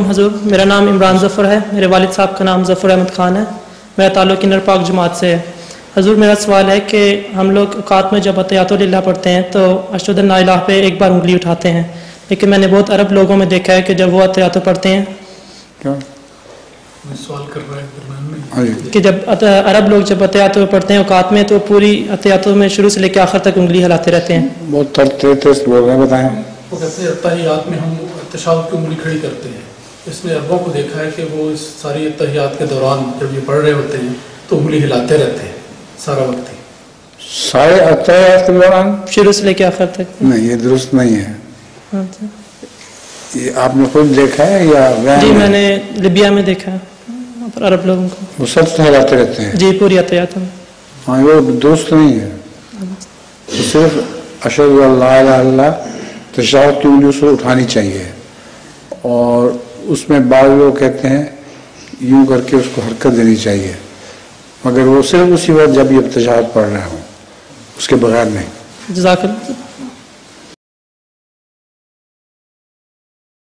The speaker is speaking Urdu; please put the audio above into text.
حضور، میرا نام عمران ظفر ہے، میرے والد صاحب کا نام ظفر احمد خان ہے، میرا تعلق انر پاک جماعت سے ہے۔ حضور میرا سوال ہے کہ ہم لوگ اوقات میں جب اتحیات للہ پڑھتے ہیں تو اشہد ان لا الہ پہ ایک بار انگلی اٹھاتے ہیں، لیکن میں نے بہت عرب لوگوں میں دیکھا ہے کہ جب وہ اتحیات پڑھتے ہیں سوال کر رہا ہے کہ جب عرب لوگ جب اتحیات پڑھتے ہیں اوقات میں تو پوری اتحیاتوں میں شروع سے لے کے آخر تک انگلی ہلاتے رہتے ہیں۔ بہت تیز بول رہے ہیں، بتائیں۔ وہ کہتے ہیں اتحیات میں ہم تشہد کی انگلی کھڑی کرتے ہیں، اس میں عربوں کو دیکھا ہے کہ وہ اس ساری اتحیات کے دوران جب یہ پڑھ رہے ہوتے ہیں تو انگلی ہلاتے رہتے ہیں سارا وقت ہی، سارے اتحیات کے دوران شروع سے لے کے آخر تک۔ نہیں، یہ درست نہیں ہے۔ یہ آپ نے خود دیکھا ہے یا جی میں نے لیبیا میں دیکھا ہے عرب لوگوں کو، وہ سب ٹھہراتے رہتے ہیں؟ جی پوری اتحیات میں۔ ہاں، وہ درست نہیں ہے۔ صرف اشہد ان لا الہ الا اللہ تشہد کی انگلی سے اٹھانی چاہیے، اور اس میں بعض لوگ کہتے ہیں یوں کر کے اس کو حرکت دینی چاہیے، مگر وہ صرف اسی وقت جب یہ تشہد پڑھ رہے ہوں، اس کے بغیر نہیں۔ جزاک اللہ۔